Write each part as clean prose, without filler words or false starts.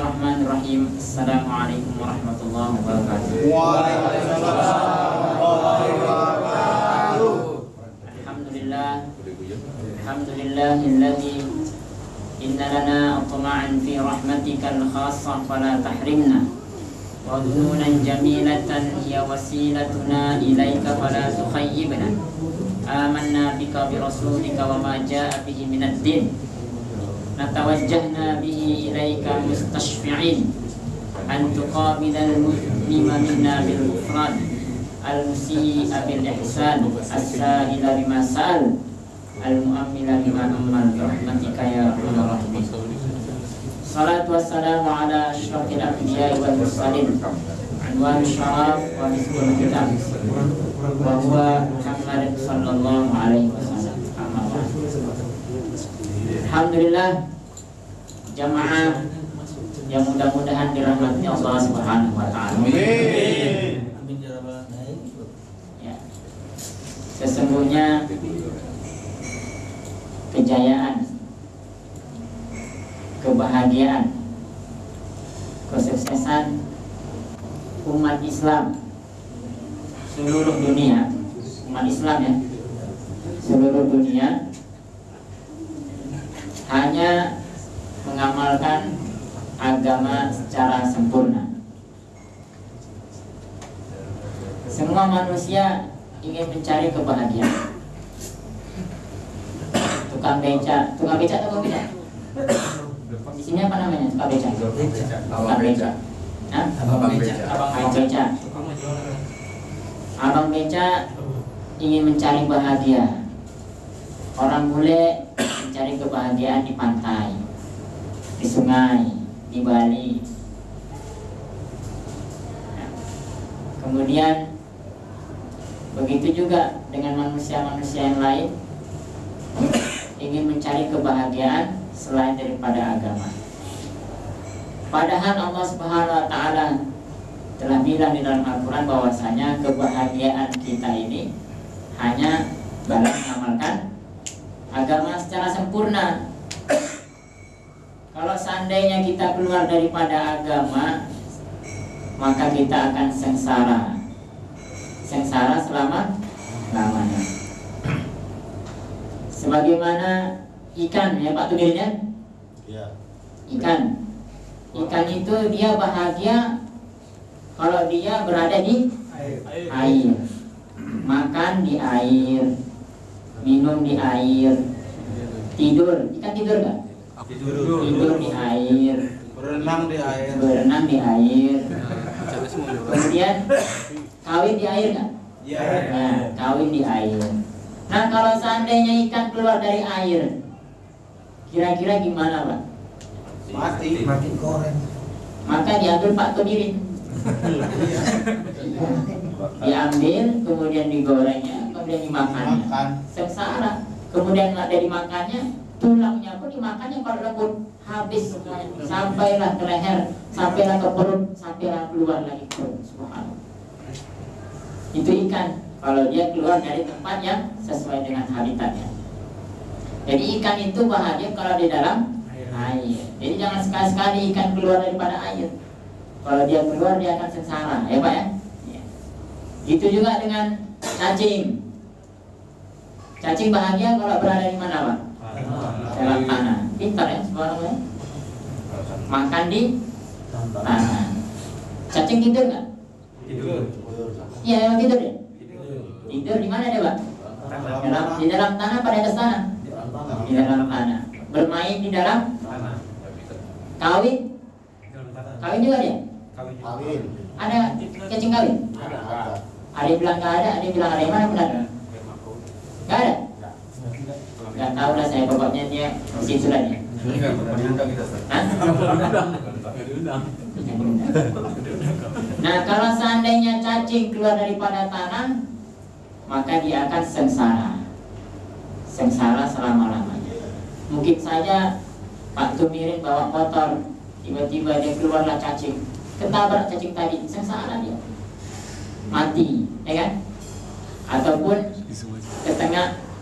Bismillahirrahmanirrahim. Assalamualaikum warahmatullahi wabarakatuh. Waalaikumsalam warahmatullahi wabarakatuh. Alhamdulillahilladzi inna lana atma'an fi rahmatikal khassah fala tahrimna wa dhununan jamilatan hiya wasilatuna ilaika fala tukhayyibna. Amanna bika bi rasulika wa ma jaa bihi minad din. Natawajjahna bihi ilaika mustashfi'in an tuqabilal muslima minna bil ghufran al-musii'a bil ihsan as-sa'ila bima sa'al al-mu'ammila bima ammal bi rahmatika ya arhamar rahimin. Salatu wassalamu ala asyrafil anbiya'i wal mursalin anwar syaraf wa misbahul kitab wa huwa Muhammad sallallahu alaihi wasallam. Alhamdulillah, jamaah yang mudah-mudahan dirahmati Allah Subhanahu wa taala. Amin. Ya. Sesungguhnya kejayaan, kebahagiaan, kesuksesan umat Islam seluruh dunia, umat Islam ya, seluruh dunia hanya mengamalkan agama secara sempurna. Semua manusia ingin mencari kebahagiaan. Tukang beca atau beca? Di sini apa namanya? Tukang beca. Tukang beca. Hah? Abang beca. Abang beca ingin mencari bahagia. Orang bule mencari kebahagiaan di pantai, di sungai, di Bali. Kemudian begitu juga dengan manusia-manusia yang lain ingin mencari kebahagiaan selain daripada agama. Padahal Allah Subhanahu wa taala telah bilang di dalam Al-Qur'an bahwasanya kebahagiaan kita ini hanya dalam mengamalkan agama secara sempurna. Kalau seandainya kita keluar daripada agama, maka kita akan sengsara selama-lamanya. Sebagaimana ikan ya Pak Tudirnya? Ya. Ikan itu dia bahagia kalau dia berada di air. Makan di air, minum di air, tidur. Ikan tidur nggak? Tidur di air, Berenang di air. Kemudian kawin di air nggak? Ya. Nah, kawin di air. Nah, kalau seandainya ikan keluar dari air, kira-kira gimana Pak? Mati goreng. Maka diambil Pak Tudirin. Diambil, kemudian digorengnya, kemudian dimakannya. Sengsara. Kemudian ada dimakannya, tulangnya pun dimakannya kalau lembut habis semuanya. Sampailah ke leher, sampailah ke perut, sampailah keluar lagi perut. Subhanallah. Itu ikan kalau dia keluar dari tempat yang sesuai dengan habitatnya. Jadi ikan itu bahagia kalau di dalam air. Jadi jangan sekali-sekali ikan keluar daripada air. Kalau dia keluar dia akan sengsara, ya Pak ya? Ya. Itu juga dengan cacing. Cacing bahagia kalau berada di mana Pak? Dalam tanah. Pintar ya, subhanallah. Makan di tanah. Cacing tidur nggak? Tidur. Iya, emang tidur ya? Tidur di mana dia Pak? Di dalam tanah pada atas tanah? Di dalam tanah. Bermain di dalam kawin? Kawin juga dia? Kawin. Ada cacing kawin? Ada yang bilang nggak ada, ada yang bilang ada. Yang mana benar? Nggak ada? Nggak tahu lah saya, pokoknya dia di situ lah dia. Hah? Nah, kalau seandainya cacing keluar daripada tanah, maka dia akan sengsara selama-lamanya. Mungkin saja Pak Tumirin bawa motor, tiba-tiba dia keluarlah cacing, ketabrak cacing tadi, sengsara dia, mati, ya kan? Ataupun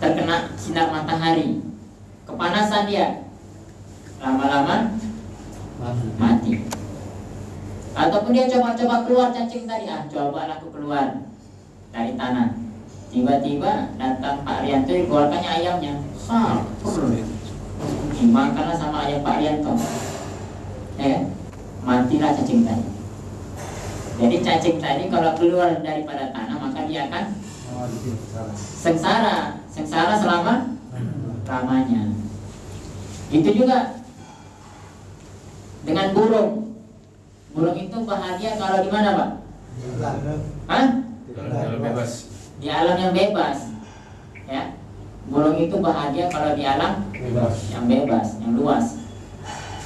terkena sinar matahari, kepanasan dia, lama-lama mati. Ataupun dia coba-coba keluar cacing tadi, coba aku keluar dari tanah. Tiba-tiba datang Pak Rianto, dikeluarkannya ayamnya. Dimakanlah sama ayam Pak Rianto. Matilah cacing tadi. Jadi cacing tadi kalau keluar daripada tanah maka dia akan sengsara selama-lamanya. Itu juga dengan burung. Burung itu bahagia kalau di mana, Pak? Bebas. Di alam yang bebas. Ya. Burung itu bahagia kalau di alam yang bebas, yang luas.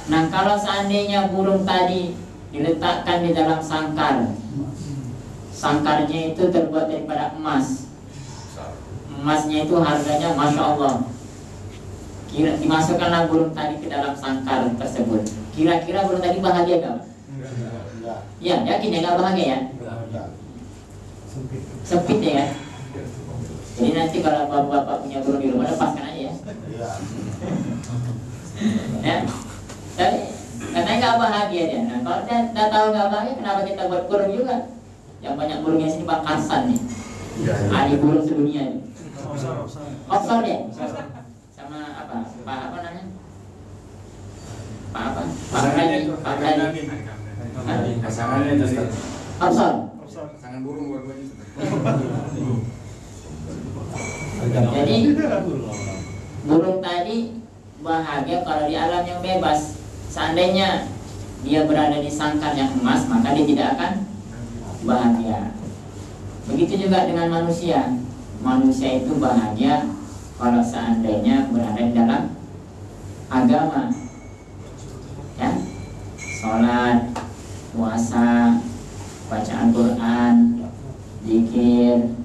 Nah, kalau seandainya burung tadi diletakkan di dalam sangkar, sangkarnya itu terbuat daripada emas. Emasnya itu harganya Masya Allah. Dimasukkanlah burung tadi ke dalam sangkar tersebut. Kira-kira burung tadi bahagia gak? Ya, yakin ya gak bahagia ya? Sempit ya. Jadi nanti kalau bapak-bapak punya burung di rumah, lepaskan aja ya. Ya. Tapi katanya gak bahagia dia. Nah, kalau dia udah tahu gak bahagia, kenapa kita buat burung juga? Yang banyak burungnya sini Pak Karsan nih. Ahli burung sedunia nih. Offshore ya? Sama apa? Pak apa namanya? Pak apa? Pak Rani. Pak Rani. Pasangannya itu Offshore. pasangan burung buat gue. Jadi burung tadi bahagia kalau di alam yang bebas. Seandainya dia berada di sangkar yang emas, maka dia tidak akan bahagia. Begitu juga dengan manusia. Manusia itu bahagia kalau seandainya berada di dalam agama, ya, sholat, puasa, bacaan Quran, zikir,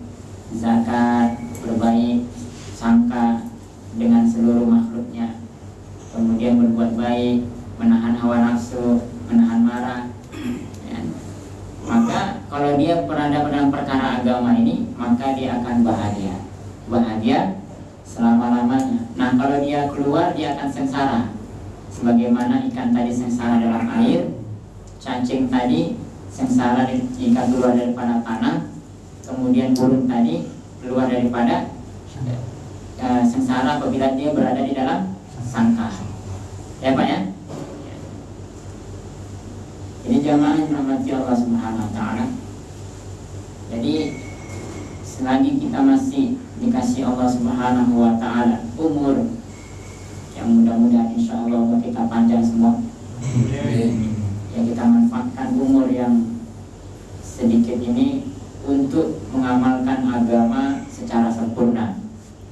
zakat, berbaik sangka dengan seluruh makhluknya, kemudian berbuat baik, menahan hawa nafsu, menahan marah, ya. Maka kalau dia berada dalam perkara agama ini, maka dia akan bahagia selama-lamanya. Nah, kalau dia keluar, dia akan sengsara. Sebagaimana ikan tadi sengsara dalam air, cacing tadi sengsara jika keluar daripada tanah, kemudian burung tadi keluar daripada sengsara apabila dia berada di dalam sangkar. Ya Pak ya? Ini jamaah yang dirahmati Allah Subhanahu wa taala. Jadi selagi kita masih dikasih Allah Subhanahu wa taala umur yang mudah-mudahan insyaallah kita panjang semua. Ya, kita manfaatkan umur yang sedikit ini untuk mengamalkan agama secara sempurna.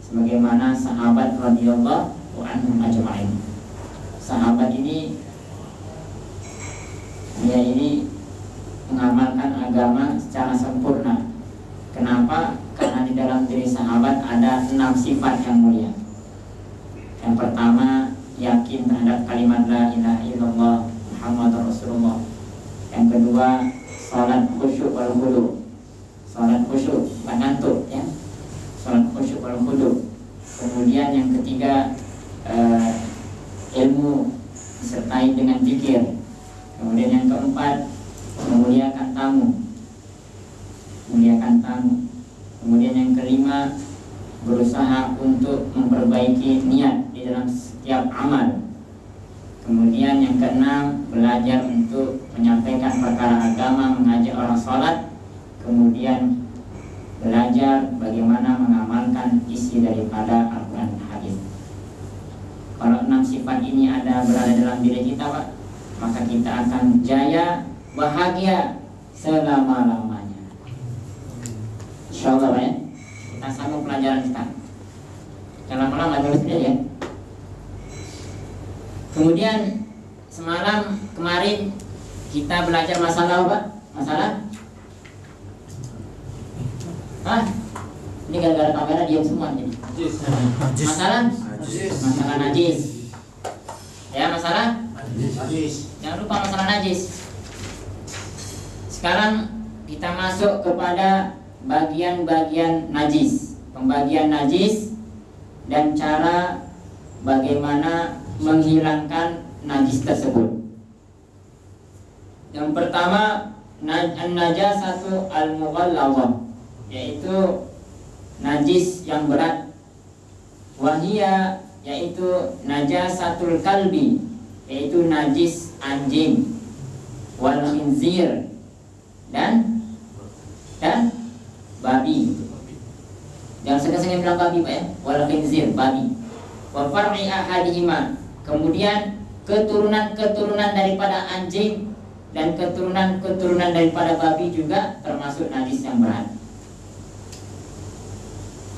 Sebagaimana sahabat radhiyallahu anhum ajma'in. Sahabat ini dia ini mengamalkan agama secara sempurna. Kenapa? Karena di dalam diri sahabat ada 6 sifat yang mulia. Yang pertama, yakin terhadap kalimat la ilaha illallah Muhammadur Rasulullah. Yang kedua, salat khusyuk wal khudu. Salat khusyuk, bukan ngantuk ya. Salat khusyuk wal khudu. Kemudian yang ketiga, ilmu disertai dengan zikir. Kemudian yang keempat, memuliakan tamu. Kemudian yang kelima, berusaha untuk memperbaiki niat di dalam setiap amal. Kemudian yang keenam, belajar untuk menyampaikan perkara agama, mengajak orang sholat. Kemudian belajar bagaimana mengamalkan isi daripada Al-Quran dan Hadis. Kalau 6 sifat ini berada dalam diri kita, Pak, maka kita akan jaya, bahagia selama-lamanya. Insyaallah ya. Kita sambung pelajaran kita. Jangan lama-lama terus ya. Kemudian kemarin kita belajar masalah apa? Ini gara-gara kamera diam semua jadi. Masalah najis. Ya, masalah najis. Jangan lupa masalah najis. Sekarang kita masuk kepada bagian-bagian najis, pembagian najis dan cara bagaimana menghilangkan najis tersebut. Yang pertama an-najasatu al-mughallazah, yaitu najis yang berat. Wahia, yaitu najasatul kalbi, yaitu najis anjing. Wal khinzir, dan babi. Jangan sekali-sekali bilang babi, Pak ya. Wal khinzir, babi. Wa far'i ahadihima, kemudian keturunan-keturunan daripada anjing dan keturunan-keturunan daripada babi juga termasuk najis yang berat.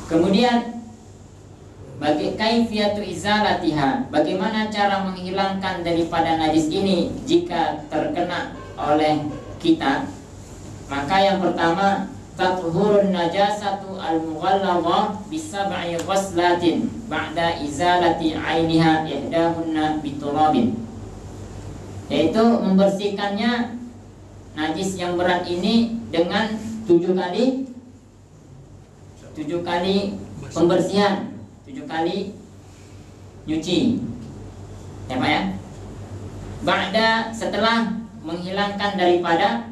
Kemudian bagi kaifiyatu izalatiha, bagaimana cara menghilangkan daripada najis ini jika terkena oleh kita? Maka yang pertama, tathurun najasatu al-mughallazah bisab'i ghuslatin ba'da izalati 'ainiha ihdahunna biturabin, yaitu membersihkannya najis yang berat ini dengan 7 kali pembersihan, 7 kali nyuci, ya Pak ya. Ba'da, setelah menghilangkan daripada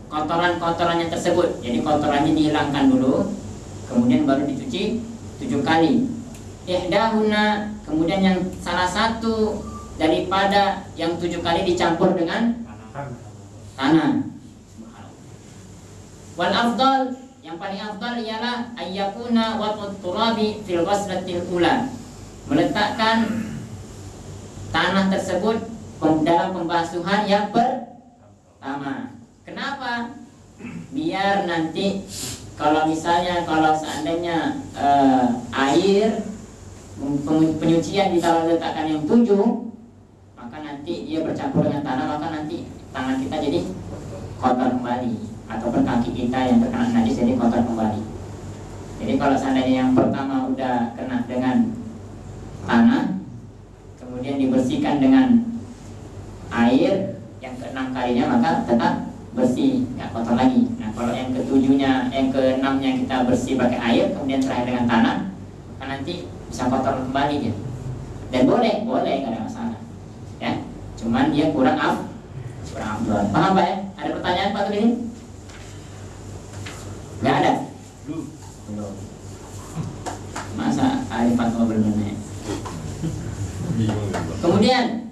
kotoran-kotorannya tersebut. Jadi kotorannya dihilangkan dulu, kemudian baru dicuci 7 kali. Ihdahuna, kemudian yang salah satu daripada yang 7 kali dicampur dengan tanah. Wal afdal, yang paling afdal ialah ayyakuna watut turabi fil ghuslatil ula, meletakkan tanah tersebut dalam pembasuhan yang pertama. Kenapa? Biar nanti kalau seandainya air penyucian ditaruh letakkan yang 7, maka nanti dia bercampur dengan tanah, maka nanti tangan kita jadi kotor kembali, ataupun kaki kita yang terkena najis jadi kotor kembali. Jadi kalau seandainya yang pertama udah kena dengan tanah, kemudian dibersihkan dengan air yang ke-6 kalinya, maka tetap bersih, nggak kotor lagi. Nah kalau yang ke-7-nya, yang ke-6-nya kita bersih pakai air, kemudian terakhir dengan tanah, maka nanti bisa kotor kembali dia. Dan boleh, nggak ada masalah. Ya, cuman dia kurang afdal. Paham Pak ya? Ada pertanyaan Pak ini? Nggak ada? Belum. Masa ahli fatwa belum nanya? Kemudian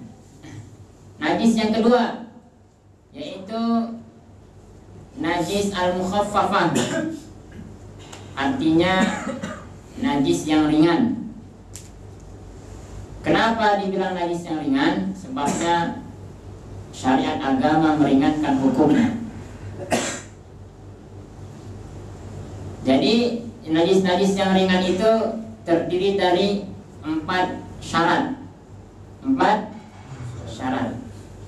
najis yang kedua, yaitu najis al-mukhaffafah, artinya najis yang ringan. Kenapa dibilang najis yang ringan? Sebabnya syariat agama meringankan hukumnya. Jadi najis-najis yang ringan itu terdiri dari 4 syarat. 4 syarat.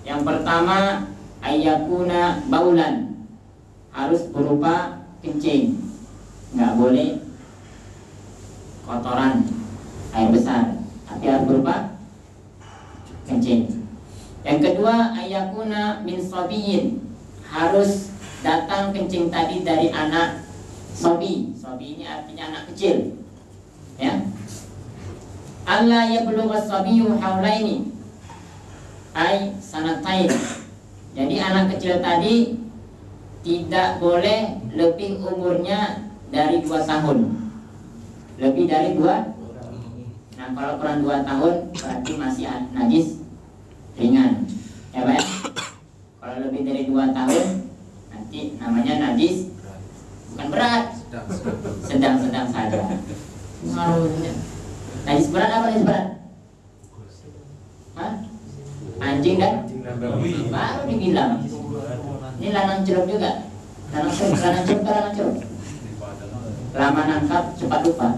Yang pertama, ayyakuna baulan, harus berupa kencing, nggak boleh kotoran air besar, tapi harus berupa kencing. Yang kedua, ayyakuna min sobiyin, harus datang kencing tadi dari anak sobi. Sobi ini artinya anak kecil, ya. Allah yablugha as-sabiyyu haulaini ay sanatain. Jadi anak kecil tadi tidak boleh lebih umurnya dari 2 tahun. Lebih dari 2. Nah kalau kurang 2 tahun berarti masih najis ringan, ya Pak. Kalau lebih dari 2 tahun nanti namanya najis bukan berat, sedang-sedang saja. Najis berat apa najis berat? Hah? Anjing dan baru dibilang. Ini lanang celup juga. Lanang celup. Lama nangkap cepat lupa.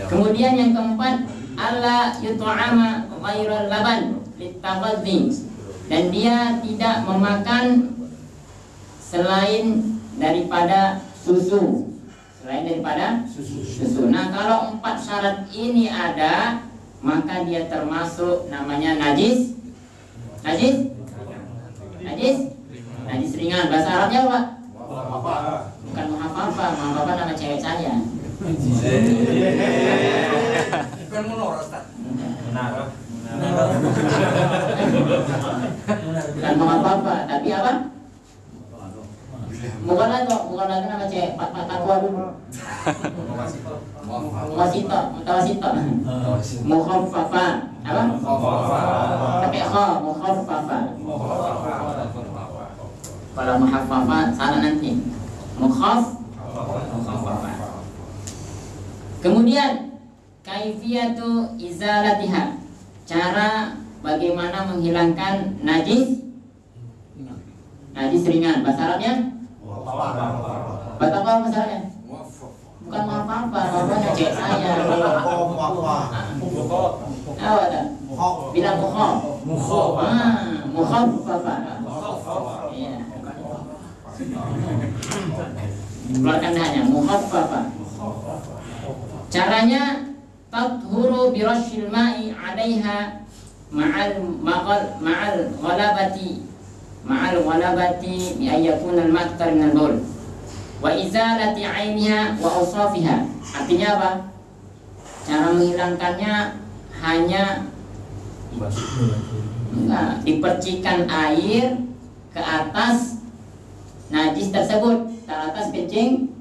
Kemudian yang keempat, alla yut'ama ghairal laban litaghadhi, dan dia tidak memakan selain daripada susu. Nah kalau 4 syarat ini ada, maka dia termasuk namanya najis ringan. Bahasa Arabnya apa? Bukan muhafafah. Muhafafah nama cewek saya. Bukan menor, Ustaz. Benar. Bukan apa-apa, tapi apa? Bukan lagi nama cewek, Pak Takwa dulu. Mutawasito. Mukhaffafa. Apa? Pakai kha, mukhaffafa. Kalau mukhaffafa salah nanti. Mukhaffafa. Kemudian kaifiyatu izalatiha. Cara bagaimana menghilangkan najis ringan. Bahasa Arabnya? Bahasa Arabnya? Bukan apa-apa, bapaknya cek saya. Apa tak? Bilang mukhaf. Mukhaffafa. Iya. Keluarkan hanya mukhaffafa. Caranya tathuru birashil ma'i 'alaiha ma'al ghalabati bi ayyakuna al-maqtar min al-bawl wa izalati 'ainiha wa awsafiha. Artinya apa? Cara menghilangkannya hanya dipercikan air ke atas najis tersebut, ke atas kencing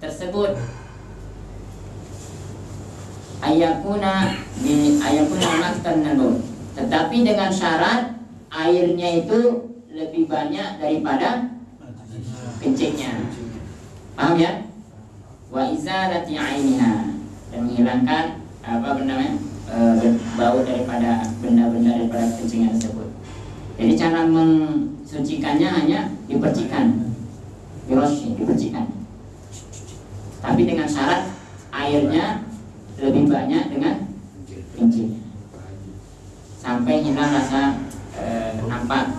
tersebut. Ayakuna maqtar min al-bawl. Tetapi dengan syarat airnya itu lebih banyak daripada kencingnya. Paham ya? Wa izalati 'ainiha, dan menghilangkan bau daripada benda-benda daripada kencingan tersebut. Jadi cara mensucikannya hanya dipercikan. Dipercikan. Tapi dengan syarat airnya lebih banyak dengan kencing sampai hilang rasa nampak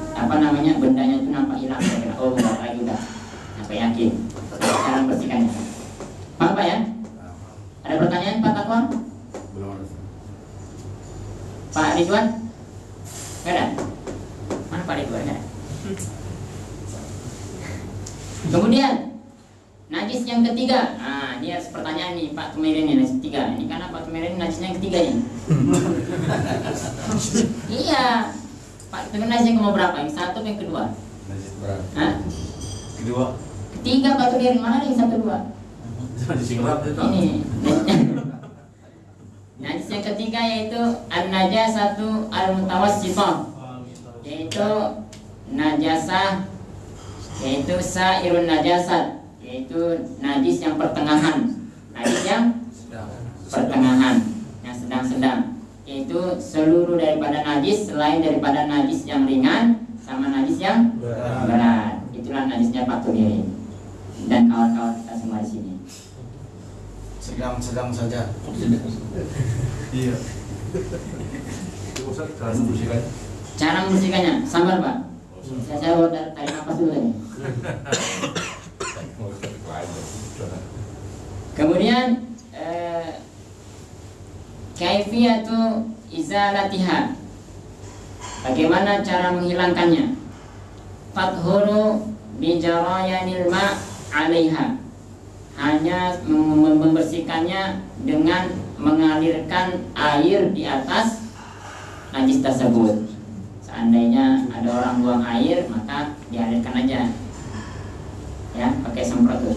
bendanya itu nampak hilang. Oh enggak lagi udah sampai yakin cara bersihkannya. Paham Pak ya? Ada pertanyaan Pak Takwa? Belum ada. Pak Ridwan? Enggak ada? Mana Pak Ridwan? Enggak ada. Kemudian najis yang ketiga. Nah, ini harus pertanyaan nih Pak Tumirin nih, najis ketiga. Ini karena Pak Tumirin najisnya yang ketiga ini. Iya. Pak Tumirin najis yang nomor berapa? Yang satu yang kedua? Najis berapa? Hah? Kedua. Ketiga Pak Tumirin, mana yang satu dua? Ini. Najis yang ketiga yaitu an-najasatu al-mutawassithah. Yaitu najasah, yaitu sairun najasat, yaitu najis yang pertengahan, najis yang pertengahan, yang sedang-sedang, yaitu seluruh daripada najis selain daripada najis yang ringan sama najis yang berat. Itulah najisnya Pak Tumirin dan kawan-kawan kita semua di sini. Sedang saja. Iya. Cara membersihkannya, sabar Pak. Saya baru tarik nafas dulu tadi. Kemudian kaifiyatu izalatiha. Bagaimana cara menghilangkannya? Fathuru bijarayanil ma' 'alaiha. Hanya membersihkannya dengan mengalirkan air di atas najis tersebut. Seandainya ada orang buang air, maka dialirkan aja, ya, pakai semprot tuh.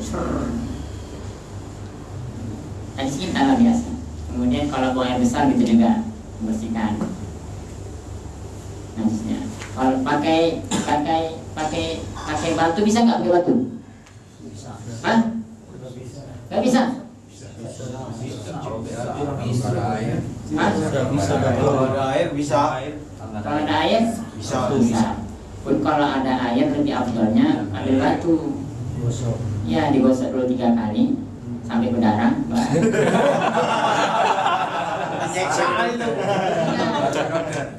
Najis kita lah biasa. Kemudian kalau buang air besar gitu juga membersihkan najisnya. Kalau pakai batu bisa nggak pakai batu? Hah? Nggak bisa? Ada air. Hah? Kalau ada air bisa. Kalau ada air bisa. Pun kalau ada air lebih afdolnya ambil batu. Ya, digosok dulu 3 kali sampai berdarah.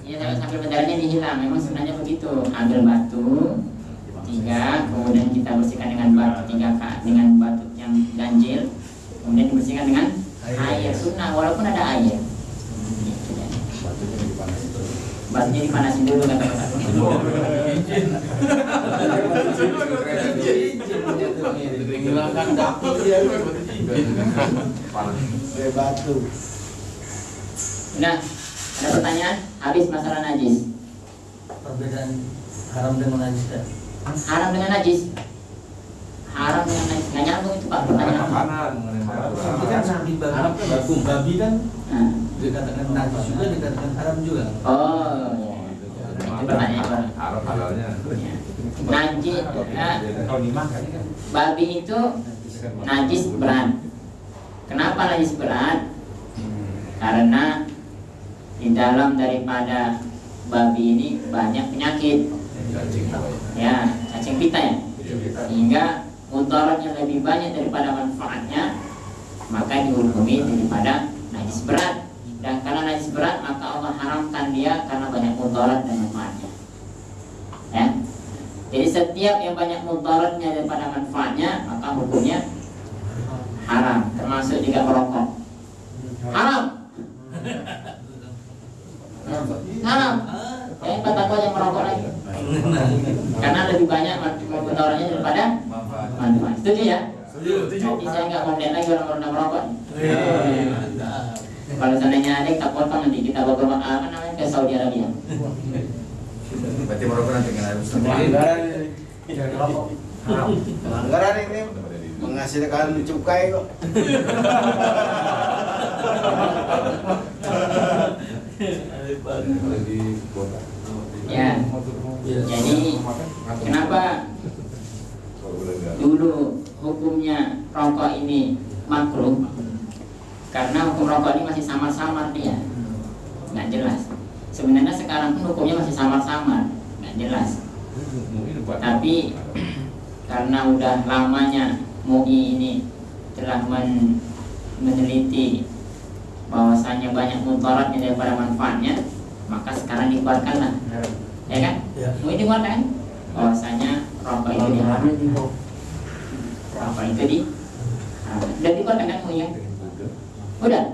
Ya, sampai berdarahnya dihilang. Memang sebenarnya begitu. Ambil batu 3, kemudian kita bersihkan dengan batu 3 kali, dengan batu yang ganjil, kemudian dibersihkan dengan air sunnah walaupun ada air. Batunya dipanasin dulu kata-kata. Menghilangkan dapur dia. Panas. Batu. Nah, ada pertanyaan? Habis masalah najis. Perbedaan haram dengan najis kan? Haram dengan najis. Haram dengan najis. Nggak nyambung itu Pak pertanyaan. Makanan mengenai Itu kan sapi Haram kan babi, babi kan Nah. dikatakan najis juga, dikatakan haram juga. Oh, itu pertanyaan. Haram halalnya. Ya. Najis, Kalau dimakan kan. babi itu najis berat. Kenapa najis berat? Karena di dalam daripada babi ini banyak penyakit, ya cacing pita ya, sehingga mudaratnya lebih banyak daripada manfaatnya, maka dihukumi daripada najis berat. Dan karena najis berat, maka Allah haramkan dia karena banyak mudarat dan manfaatnya. Ya, jadi setiap yang banyak mudaratnya daripada manfaatnya, maka hukumnya haram, termasuk juga merokok. Haram. Haram. Jangan kata kau yang merokok lagi. Karena lebih banyak mudaratnya daripada manfaat. Setuju ya? Jadi saya nggak komplain lagi orang-orang merokok. Kalau seandainya ada kita potong nanti kita bawa apa namanya ke Saudi Arabia. Berarti merokok nanti kena harus. Pelanggaran ini menghasilkan cukai kok. Ya. Jadi kenapa dulu hukumnya rokok ini makruh? Karena hukum rokok ini masih samar-samar dia, nggak jelas. Sebenarnya sekarang pun hukumnya masih samar-samar, nggak jelas. Tapi karena udah lamanya MUI ini telah meneliti bahwasanya banyak mudaratnya daripada manfaatnya, maka sekarang dikeluarkanlah, ya kan? MUI dikeluarkan bahwasanya rokok itu diharamkan. Rokok itu diharamkan. Dan dikeluarkan kan MUI ya? Udah?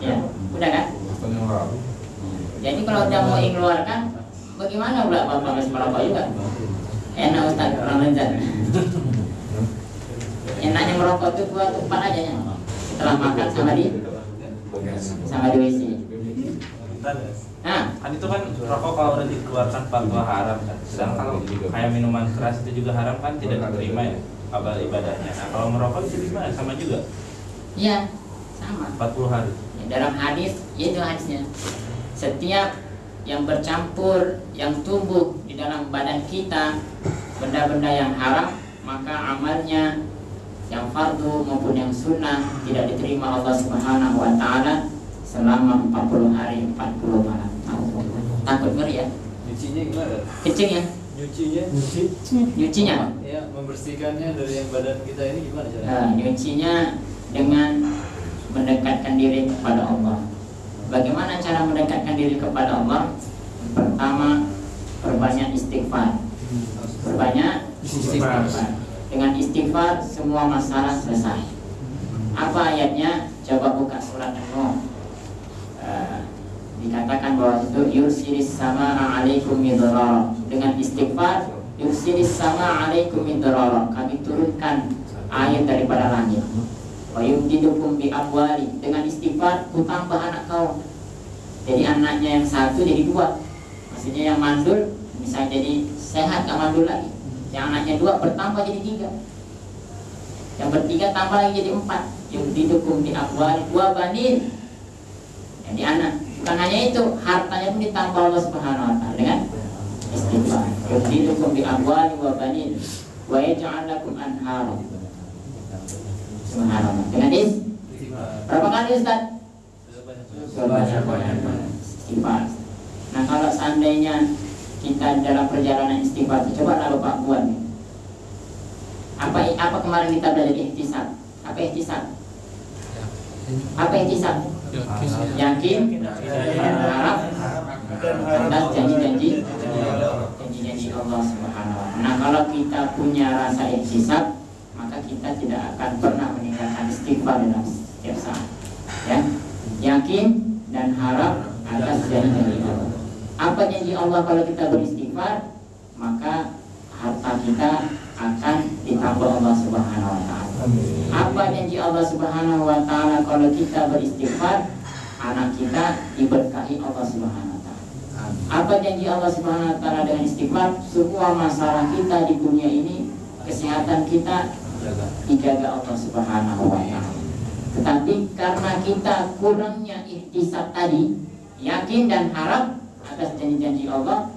Ya, udah kan? Jadi kalau udah mau mengeluarkan, bagaimana pula Bapak masih merokok juga? Enak Ustaz, kurang lezat. Enaknya merokok itu 2 atau 4 aja ya. Setelah makan sama di WC. Nah, Kan itu kan rokok kalau udah dikeluarkan fatwa haram kan. Sedang kalau kayak minuman keras itu juga haram kan, tidak diterima ya abal ibadahnya. Nah kalau merokok itu gimana? Sama juga? iya, sama. 40 hari. Ya, dalam hadis, itu hadisnya. Setiap yang bercampur, yang tumbuh di dalam badan kita, benda-benda yang haram, maka amalnya yang fardu maupun yang sunnah tidak diterima Allah Subhanahu wa taala selama 40 hari 40 malam. Takut ngeri ya? Nyucinya gimana? Kecil ya? Nyucinya? Ya, membersihkannya dari yang badan kita ini gimana caranya? Nyucinya dengan mendekatkan diri kepada Allah. Bagaimana cara mendekatkan diri kepada Allah? Pertama, perbanyak istighfar. Perbanyak istighfar. Dengan istighfar semua masalah selesai. Apa ayatnya? Coba buka surat An-Nur. Dikatakan bahwa itu yursilis sama'a alaikum midrara. Dengan istighfar yursilis sama'a alaikum midrara. Kami turunkan air daripada langit. Wa yumdidukum bi amwali. Dengan istighfar ku tambah anak kau. Jadi anaknya yang 1 jadi 2. Maksudnya yang mandul bisa jadi sehat, gak mandul lagi. Yang anaknya 2 bertambah jadi 3. Yang bertiga tambah lagi jadi 4. Yumdidukum bi amwali wa banin. Jadi anak. Bukan hanya itu, hartanya pun ditambah Allah Subhanahu wa taala dengan istighfar. Yumdidukum bi amwali wa banin wa yaj'al lakum anhara. Subhanallah. Dengan berapa kali Ustaz? Istighfar. Nah kalau seandainya kita dalam perjalanan istighfar, coba lah Bapak buat. Apa kemarin kita belajar ihtisab? Apa ihtisab? Apa ihtisab? Yakin, harap atas janji-janji Allah Subhanahu wa taala. Nah kalau kita punya rasa ihtisab, maka kita tidak akan pernah meninggalkan istighfar dalam setiap saat. Ya, yakin dan harap atas janji-janji Allah. Apa janji Allah kalau kita beristighfar? Maka harta kita akan ditambah Allah Subhanahu wa taala. Apa janji Allah Subhanahu wa taala kalau kita beristighfar, anak kita diberkahi Allah Subhanahu wa taala. Apa janji Allah Subhanahu wa taala dengan istighfar? Semua masalah kita di dunia ini, kesehatan kita dijaga Allah Subhanahu wa taala. Tetapi karena kita kurangnya ihtisab tadi, yakin dan harap atas janji-janji Allah,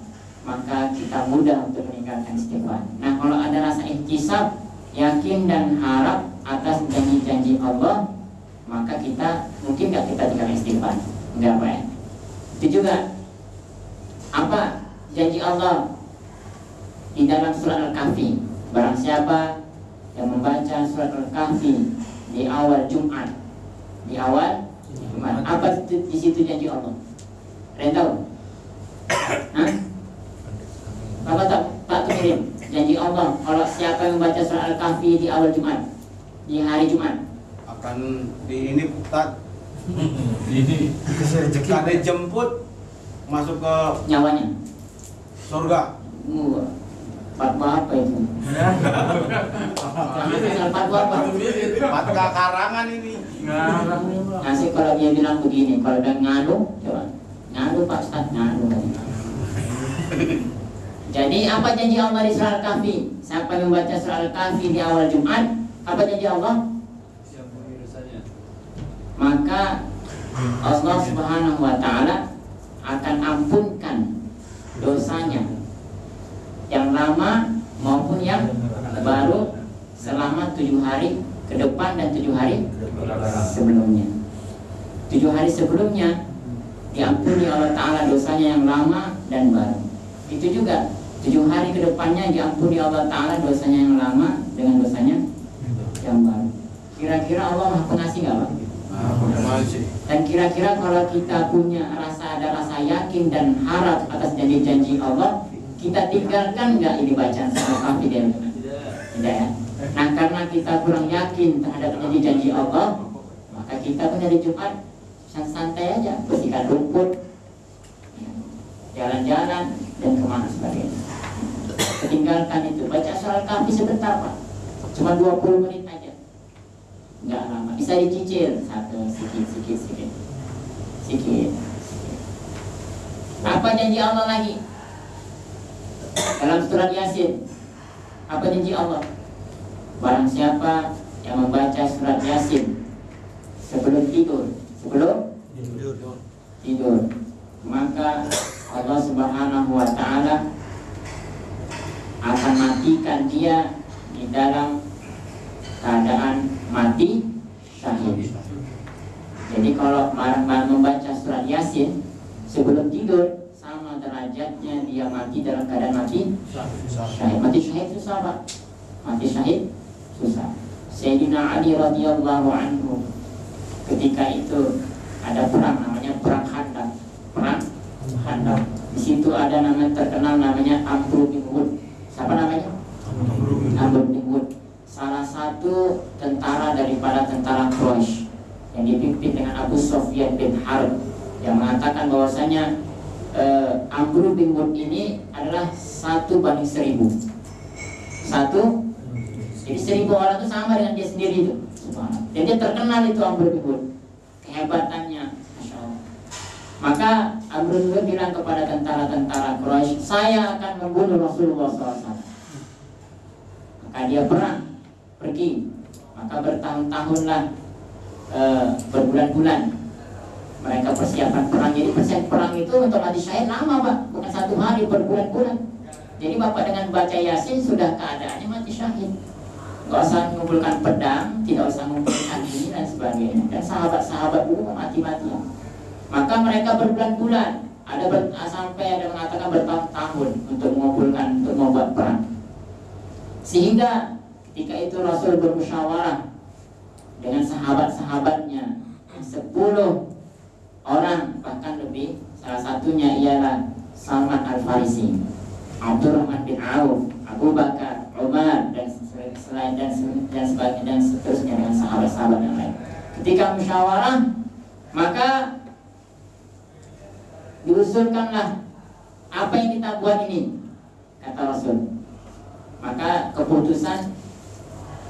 maka kita mudah untuk meninggalkan istighfar. Nah, kalau ada rasa ihtisab, yakin dan harap atas janji-janji Allah, maka kita mungkin nggak kita tinggalkan istighfar. Enggak, Pak ya? Itu juga apa janji Allah di dalam surat Al-Kahfi. Barang siapa yang membaca surat Al-Kahfi di awal Jumat, apa di situ janji Allah? Ada yang tahu? Hah? Bapak tak kirim janji Allah kalau siapa yang membaca surat Al-Kahfi di awal Jumat, di hari Jumat, akan di ini tak Ini akan dijemput masuk ke nyawanya. surga. Fatwa apa itu? Fatwa apa? Fatwa karangan ini. Nasib kalau dia bilang begini, kalau udah ngadu, coba ngadu Pak Ustaz, ngadu. Jadi apa janji Allah di surah Al-Kahfi? Siapa yang membaca surah Al-Kahfi di awal Jumat, apa janji Allah? Siap urusannya. Maka Allah Subhanahu wa taala akan ampunkan dosanya yang lama maupun yang baru selama 7 hari ke depan dan 7 hari sebelumnya. 7 hari sebelumnya diampuni Allah Ta'ala dosanya yang lama dan baru. Itu juga 7 hari ke depannya diampuni Allah Ta'ala dosanya yang lama dengan dosanya yang baru. Kira-kira Allah Maha Pengasih nggak, Pak? Dan kira-kira kalau kita punya ada rasa yakin dan harap atas janji-janji Allah, kita tinggalkan nggak ini bacaan surah Al-Kahfi? Tidak ya. Nah, karena kita kurang yakin terhadap janji-janji Allah, maka kita pun hari Jumat santai aja, bersihkan rumput, jalan-jalan dan kemana sebagainya. Tinggalkan itu, baca surah Al-Kahfi sebentar, Pak, cuma 20 menit aja, nggak lama, bisa dicicil satu sedikit. Apa janji Allah lagi dalam surat Yasin? Apa janji Allah? Barang siapa yang membaca surat Yasin sebelum tidur, maka Allah Subhanahu wa taala akan matikan dia di dalam keadaan mati syahid. Jadi kalau membaca surat Yasin sebelum tidur, sama derajatnya dia mati dalam keadaan mati syahid. Mati syahid susah, Pak. Mati syahid susah. Sayyidina Ali radhiyallahu anhu ketika itu ada perang namanya perang Khandaq. Di situ ada nama terkenal namanya Amr bin Wud. Siapa namanya? Amr bin Wud. Salah satu tentara daripada tentara Quraisy yang dipimpin dengan Abu Sufyan bin Harb, yang mengatakan bahwasanya Amr bin Wud ini adalah 1 banding 1000. Jadi 1000 orang itu sama dengan dia sendiri itu. Dan dia terkenal itu Amr bin Wud, kehebatannya, Masya Allah. Maka Amr bin Wud bilang kepada tentara-tentara Quraisy, saya akan membunuh Rasulullah SAW. Maka dia pergi. Maka bertahun-tahunlah, berbulan-bulan mereka persiapan perang. Jadi persiapan perang itu untuk mati syahid lama, Pak, bukan 1 hari, berbulan-bulan. Jadi Bapak dengan baca Yasin sudah keadaannya mati syahid. Gak usah mengumpulkan pedang, tidak usah mengumpulkan ini dan sebagainya. Dan sahabat-sahabat dulu mati-matian. Maka mereka berbulan-bulan, sampai ada mengatakan bertahun-tahun untuk mengumpulkan, untuk membuat perang. Sehingga ketika itu Rasul bermusyawarah dengan sahabat-sahabatnya 10 orang bahkan lebih. Salah satunya ialah Salman Al-Farisi, Abdurrahman bin Auf, Abu Bakar, Umar dan selain dan sebagainya dan seterusnya dengan sahabat-sahabat yang lain. Ketika musyawarah, maka diusulkanlah apa yang kita buat ini, kata Rasul. Maka keputusan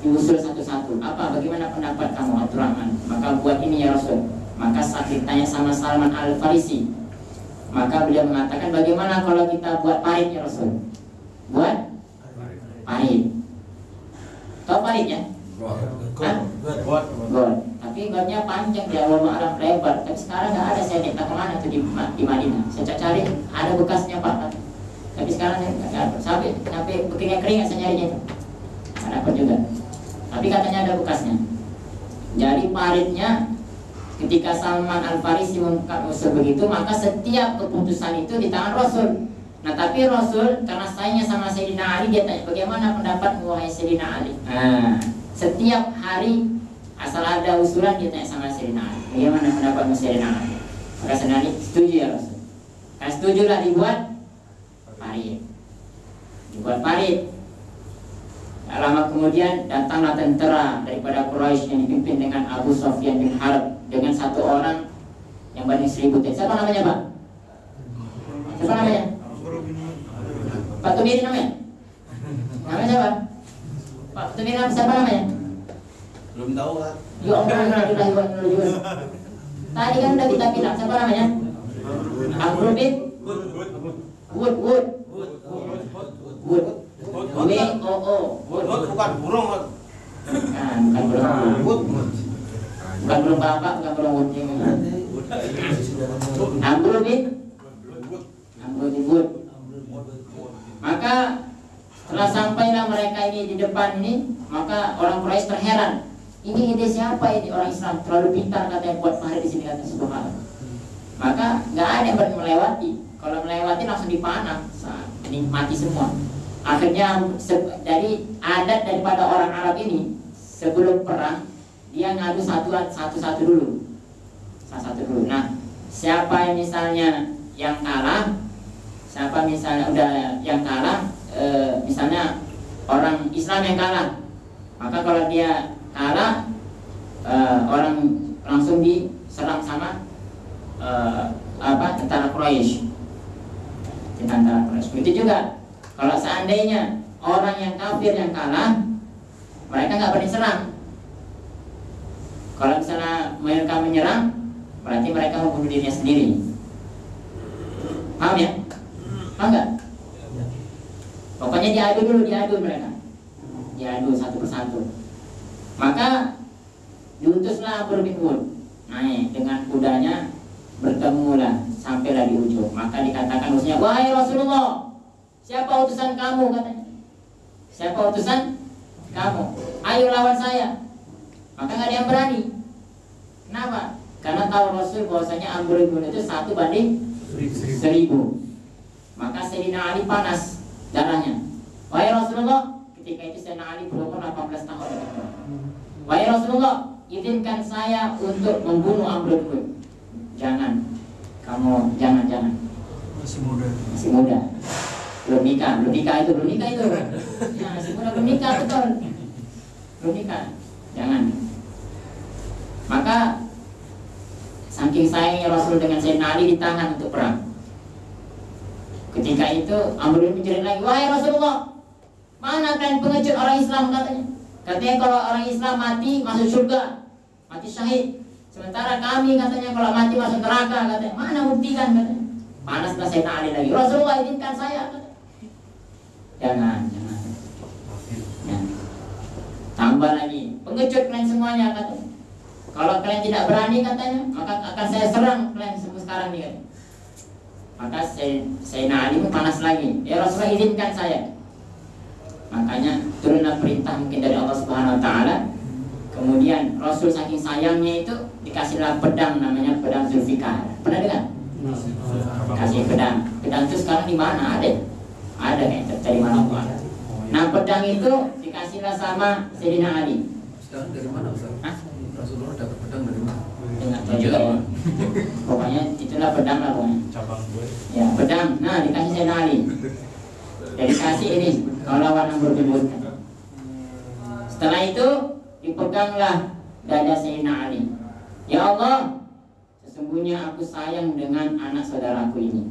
diusul satu-satu. Apa? Bagaimana pendapat kamu, Abdurrahman? Maka buat ini ya Rasul. Maka saat ditanya sama Salman Al-Farisi, maka beliau mengatakan, bagaimana kalau kita buat parit ya Rasul? Buat parit. Tahu parit ya? Buat. Tapi godnya panjang dia, Allah lebar. Tapi sekarang nggak ada, saya lihat kemana tuh di Madinah. Saya cari ada bekasnya Pak. Tapi sekarang saya nggak ada. Sampai keringat saya nyarinya itu. Nggak dapat juga. Tapi katanya ada bekasnya. Jadi paritnya, ketika Salman Al-Farisi mengungkap usul begitu, maka setiap keputusan itu di tangan Rasul. Nah tapi Rasul karena sayangnya sama Sayyidina Ali, dia tanya, bagaimana pendapat wahai Sayyidina Ali? Nah, setiap hari asal ada usulan dia tanya sama Sayyidina Ali, bagaimana pendapat Sayyidina Ali? Maka Sayyidina Ali setuju ya Rasul. Karena setujulah dibuat parit. Dibuat parit. Tak lama kemudian datanglah tentara daripada Quraisy yang dipimpin dengan Abu Sufyan bin Harb dengan satu orang yang banding 1000. Siapa namanya Pak? Siapa namanya? Pak Tumiri namanya? Namanya siapa? Pak Tumiri siapa namanya? Belum tahu Pak. Ya Allah, tadi kan udah kita bilang, siapa namanya? Amr bin Wood. W-O-O. Bukan burung. Nah, bukan burung. Bukan burung bapak, bukan burung Wood. Amr bin Wood. Maka setelah sampailah mereka ini di depan ini, maka orang Quraisy terheran. Ini ide siapa ini, orang Islam terlalu pintar katanya buat parit di sini, kata subhanallah. Maka nggak ada yang berani melewati. Kalau melewati langsung dipanah, nikmati semua. Akhirnya dari adat daripada orang Arab ini, sebelum perang dia ngadu satu-satu dulu. Nah, siapa yang misalnya yang kalah, siapa misalnya udah yang kalah, misalnya orang Islam yang kalah, maka kalau dia kalah, orang langsung diserang sama tentara Quraisy. Begitu juga kalau seandainya orang yang kafir yang kalah, mereka nggak berani serang. Kalau misalnya mereka menyerang, berarti mereka membunuh dirinya sendiri. Paham ya? Paham nggak? Pokoknya diadu mereka. Diadu satu persatu. Maka diutuslah Amr bin Wood naik dengan kudanya, bertemulah sampailah di ujung. Maka dikatakan utusnya, wahai Rasulullah, siapa utusan kamu, katanya. Siapa utusan kamu? Ayo lawan saya. Maka nggak ada yang berani. Kenapa? Karena tahu Rasul bahwasanya Amr bin Wood itu 1 banding 1000. Maka Sayyidina Ali panas darahnya. Wahai Rasulullah, ketika itu Sayyidina Ali berumur 18 tahun. Wahai Rasulullah, izinkan saya untuk membunuh Amr bin Wood. Jangan, kamu jangan. Masih muda. Belum nikah itu. Ya, masih muda, belum nikah, betul. Belum nikah, jangan. Maka saking sayangnya Rasul dengan Sayyidina Ali ditahan untuk perang. Ketika itu Amr bin menjerit lagi, wahai Rasulullah, mana kalian pengecut orang Islam, katanya. Katanya kalau orang Islam mati masuk surga, mati syahid. Sementara kami katanya kalau mati masuk neraka, katanya. Mana buktikan, katanya. Panaslah Sayyidina Ali lagi, Rasulullah izinkan saya, katanya. Jangan. Ya. Tambah lagi, pengecut kalian semuanya, katanya. Kalau kalian tidak berani, katanya, maka akan saya serang kalian semua sekarang nih, katanya. Maka Sayyidina Ali pun panas lagi, ya Rasulullah izinkan saya. Makanya turunlah perintah mungkin dari Allah Subhanahu Wa Taala. Kemudian Rasul saking sayangnya itu dikasihlah pedang, namanya pedang Zulfikar. Pernah dengar? Kasih pedang. Pedang itu sekarang di mana ada? Ada kayak dari mana pun ada. Nah pedang itu dikasihlah sama Sayyidina Ali. Sekarang dari mana Ustaz? Rasulullah dapat pedang dari mana? Enggak tahu juga ya. Pokoknya itulah pedang lah pokoknya. Cabang gue. Ya pedang. Nah dikasih Sayyidina Ali. Jadi kasih ini kalau lawan Amr bin Wood. Setelah itu dipeganglah dada Sayyidina Ali. Ya Allah, sesungguhnya aku sayang dengan anak saudaraku ini.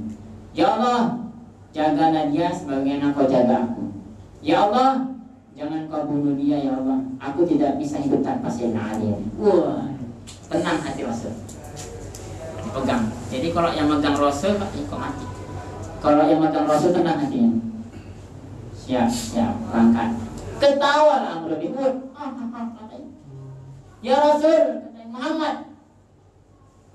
Ya Allah, jagalah dia sebagaimana kau jaga aku. Ya Allah, jangan kau bunuh dia ya Allah, aku tidak bisa hidup tanpa Sayyidina Ali. Wah, tenang hati Rasul, pegang. Jadi kalau yang megang Rasul kok mati. Kalau yang megang Rasul tenang hatinya. Siap, berangkat. Ketawa lah Amr bin Wud. Ya Rasul, Muhammad,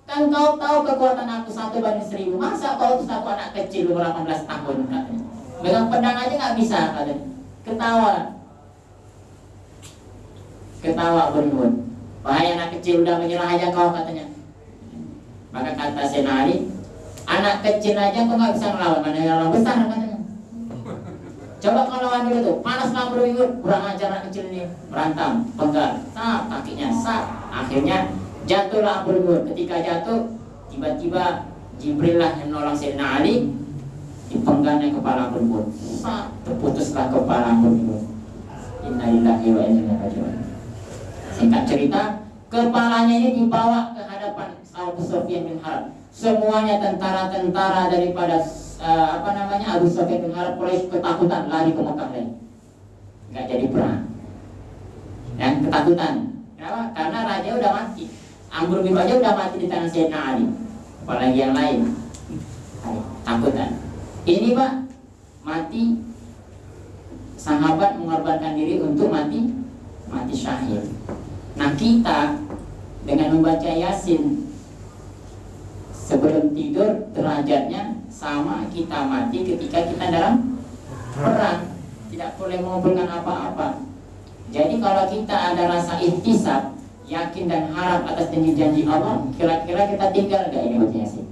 kan kau tahu kekuatan aku 1 banding 1000. Masa kau utus aku anak kecil umur 18 tahun katanya. Megang pedang aja nggak bisa katanya. Ketawa Amr bin Wud. Wahai anak kecil, udah menyerah aja kau katanya. Maka kata Sayyidina Ali, anak kecil aja kau nggak bisa melawan, mana yang orang besar katanya. Coba kau lawan dulu tuh, panas Amr bin Wud, kurang ajar anak kecil ini, berantem, penggal, kakinya, akhirnya jatuhlah Amr bin Wud. Ketika jatuh, tiba-tiba Jibril lah yang nolong Sayyidina Ali, dipenggangnya kepala Amr bin Wud, terputuslah kepala Amr bin Wud. Innalillahi wa inna ilaihi raji'un. Singkat cerita, kepalanya ini dibawa ke hadapan Abu Sufyan bin Harb. Semuanya tentara-tentara daripada Abu Sufyan bin Harb Quraisy ketakutan, lari ke Mekah lagi. Nggak jadi perang. Dan ketakutan. Kenapa? Karena raja udah mati. Amr bin Wud udah mati di tangan Sayyidina Ali. Apalagi yang lain. Takutan. Ini Pak, mati, sahabat mengorbankan diri untuk mati syahid. Nah, kita dengan membaca Yasin sebelum tidur derajatnya sama kita mati ketika kita dalam perang. Tidak boleh mengumpulkan apa-apa. Jadi kalau kita ada rasa ihtisab, yakin dan harap atas janji-janji Allah, kira-kira kita tinggal gak ini baca Yasin?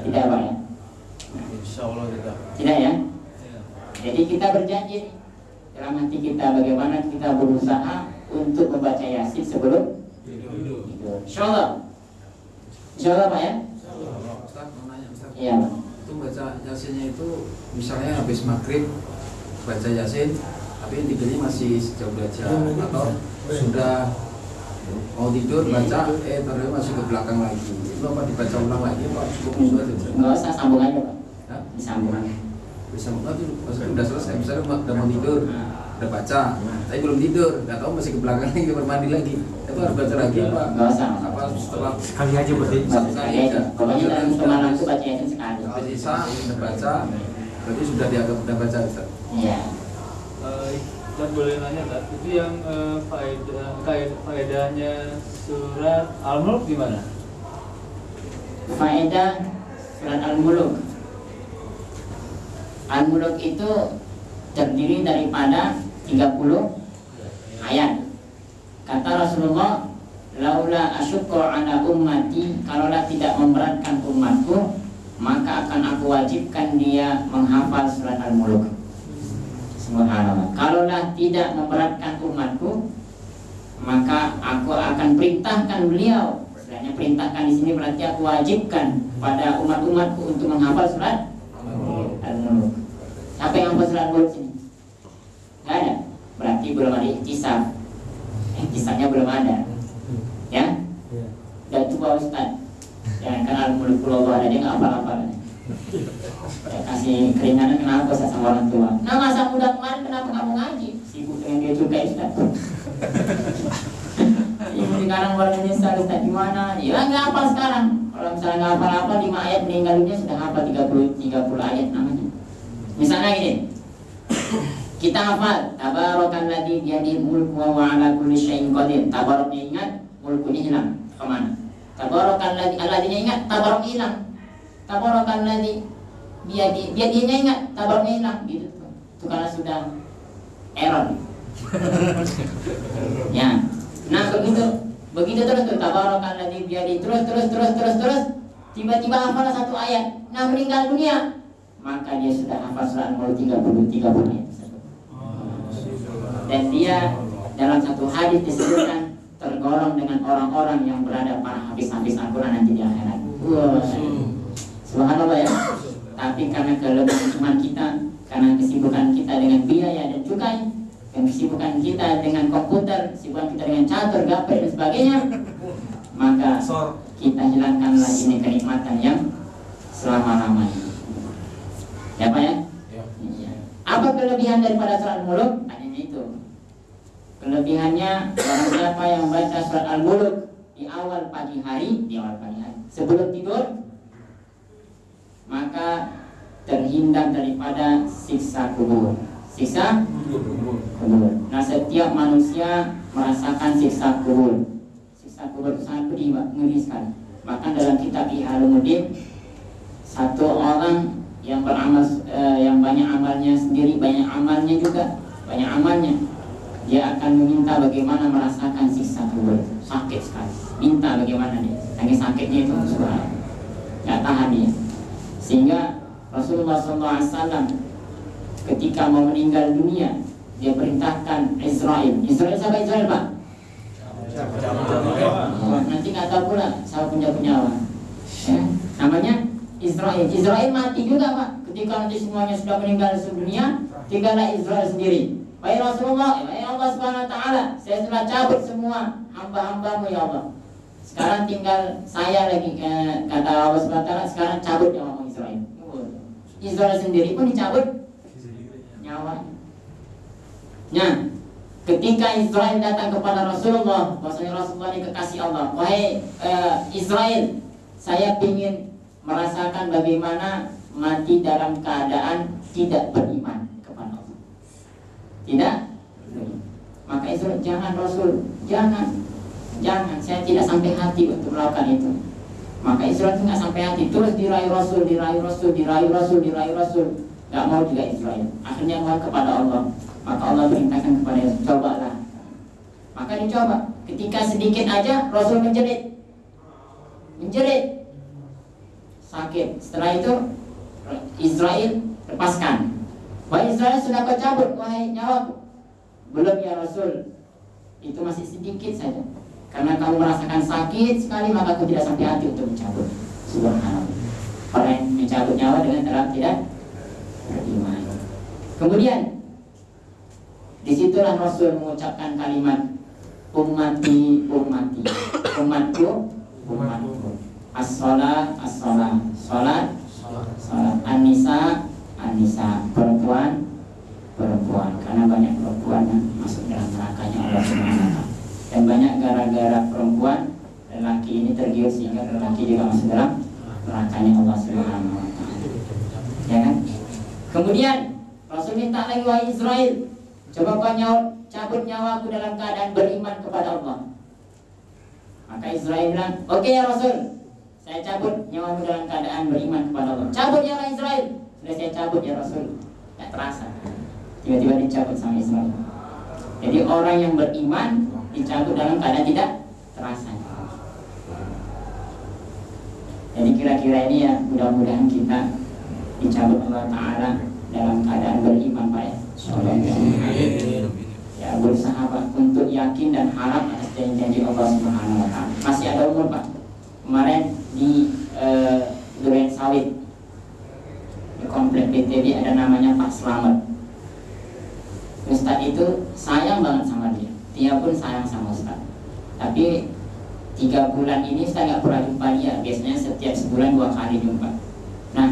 Tidak Pak ya? Insya Allah tidak. Tidak ya? Jadi kita berjanji dalam hati kita bagaimana kita berusaha untuk membaca Yasin sebelum tidur. Insyaallah. Insyaallah Pak ya? Ustaz mau nanya Ustaz. Iya Pak. Itu baca Yasinnya itu misalnya habis maghrib baca Yasin, tapi tidurnya masih sejauh belajar atau sudah mau tidur baca terus masih ke belakang lagi. Itu apa dibaca ulang lagi Pak? Cukup sudah itu. Enggak usah sambung aja Pak. Hah? Disambung. Bisa nanti udah selesai, misalnya udah mau tidur, udah baca, tapi belum tidur, nggak tahu masih ke belakang lagi, bermandi lagi, itu harus baca lagi Pak? Enggak usah. Apa setelah Sekali aja berarti. satu kali aja? Pokoknya dalam semalam itu baca Yasin sekali. Habis Isya udah baca, berarti sudah dianggap udah baca Ustaz. Iya. Dan boleh nanya Ustaz, itu yang faedahnya surat Al-Mulk gimana? Faedah surat Al-Mulk. Al-Mulk itu terdiri daripada 30 ayat. Kata Rasulullah, laula asyukku ala ummati, kalaulah tidak memberatkan umatku, maka akan aku wajibkan dia menghafal surat Al-Mulk. Subhanallah. Kalaulah tidak memberatkan umatku, maka aku akan perintahkan beliau. Sebenarnya perintahkan di sini berarti aku wajibkan pada umat-umatku untuk menghafal surat Al-Mulk. Siapa yang hafal surat Al-Mulk sini? Gak ada. Berarti belum ada ihtisab. Ihtisabnya belum ada. Ya? Dan coba Ustaz, jangan kan Al-Mulk pulau ada, dia gak hafal-hafal. Ya, kasih keringanan kenapa Ustaz sama orang tua? Nah masa muda kemarin kenapa gak mau ngaji? Sibuk dengan dia juga Ustaz. Ibu sekarang baru menyesal Ustaz gimana? Ya gak hafal sekarang. Kalau misalnya gak hafal-hafal 5 ayat meninggal dunia sudah hafal 30 ayat namanya. Misalnya gini, kita hafal Tabarakalladzi biyadihil mulku wa huwa ala kulli syai'in qadir. Tabaraknya ingat, mulkunya hilang. Kemana? Tabarakalladzi, alladzina ingat, tabarak hilang. Tabarakalladzi biyadihnya ingat, tabaraknya hilang. Gitu tuh. Itu karena sudah error. Ya. Nah begitu terus tuh Tabarakalladzi biyadihi terus tiba-tiba hafal 1 ayat. Nah meninggal dunia, maka dia sudah hafal surat Al-Mulk 30 ayat tersebut. Dan dia dalam satu hadis disebutkan tergolong dengan orang-orang yang berada para hafiz-hafiz Al-Quran nanti di akhirat. Subhanallah ya. Tapi karena kelebihan iman kita, karena kesibukan kita dengan biaya dan cukai, dan kesibukan kita dengan komputer, kesibukan kita dengan catur, gaper dan sebagainya, maka kita hilangkanlah ini kenikmatan yang selama-lamanya. Ya Pak ya? Iya. Apa Apa kelebihan daripada surat Al-Mulk? Tanyanya itu. Kelebihannya barang siapa yang baca surat Al-Mulk di awal pagi hari, sebelum tidur, maka terhindar daripada siksa kubur. Siksa kubur. Nah, setiap manusia merasakan siksa kubur. Siksa kubur itu sangat pedih, ngeri sekali. Bahkan dalam kitab Ihya Ulumuddin, satu orang yang beramal, yang banyak amalnya sendiri, banyak amalnya juga, banyak amalnya, dia akan meminta bagaimana merasakan siksa kubur. Sakit sekali. Minta bagaimana dia. Saking sakitnya itu sudah nggak tahan dia. Sehingga Rasulullah SAW ketika mau meninggal dunia, dia perintahkan Israel. Israel siapa Israel, Pak? Nanti nggak tahu pula siapa punya nyawa. Ya, namanya Israel. Israel mati juga, Pak. Ketika nanti semuanya sudah meninggal dunia, tinggallah Israel sendiri. Wahai Rasulullah, wahai Allah Subhanahu Wa Taala, saya sudah cabut semua hamba-hambamu ya Allah. Sekarang tinggal saya lagi, kata Allah Subhanahu Wa Taala. Sekarang cabut nyawamu Israel. Israel sendiri pun dicabut nyawa. Nah, ketika Israel datang kepada Rasulullah, bahwasanya Rasulullah ini kekasih Allah. Wahai Israel, saya ingin merasakan bagaimana mati dalam keadaan tidak beriman kepada Allah. Tidak? Maka Israel, jangan Rasul, jangan, saya tidak sampai hati untuk melakukan itu. Maka Israel itu nggak sampai hati, terus dirayu Rasul, nggak mau juga Israel. Akhirnya mohon kepada Allah. Maka Allah perintahkan kepada Israel, cobalah. Maka dicoba. Ketika sedikit aja Rasul menjerit, sakit. Setelah itu Israel lepaskan. Wahai Israel, sudah kau cabut wahai nyawaku? Belum ya Rasul, itu masih sedikit saja. Karena kamu merasakan sakit sekali, maka aku tidak sampai hati untuk mencabut. Subhanallah. Orang yang mencabut nyawa dengan dalam tidak beriman. Kemudian disitulah Rasul mengucapkan kalimat ummati, ummatku. As-sholat, sholat, an-nisa, perempuan. Karena banyak perempuan yang masuk dalam nerakanya Allah Subhanahu Wa Taala. Dan banyak gara-gara perempuan, lelaki ini tergiur sehingga lelaki juga masuk dalam nerakanya Allah Subhanahu Wa Taala. Ya kan? Kemudian Rasul minta lagi, wahai Israel, coba kau cabut nyawaku dalam keadaan beriman kepada Allah. Maka Israel bilang, oke ya Rasul, saya cabut nyawamu dalam keadaan beriman kepada Allah. Cabut ya Israel. Sudah saya cabut ya Rasul. Tidak terasa, tiba-tiba dicabut sama Israel. Jadi orang yang beriman dicabut dalam keadaan tidak terasa. Jadi kira-kira ini ya, mudah-mudahan kita dicabut Allah Ta'ala dalam keadaan beriman, Pak ya. Ya, berusaha Pak untuk yakin dan harap atas janji Allah Subhanahu Wa Taala. Masih ada umur Pak. Kemarin di Duren Sawit, di komplek BTW ada namanya Pak Slamet. Ustadz itu sayang banget sama dia pun sayang sama Ustadz. Tapi 3 bulan ini Ustadz nggak pernah jumpa dia. Biasanya setiap sebulan 2 kali jumpa. Nah,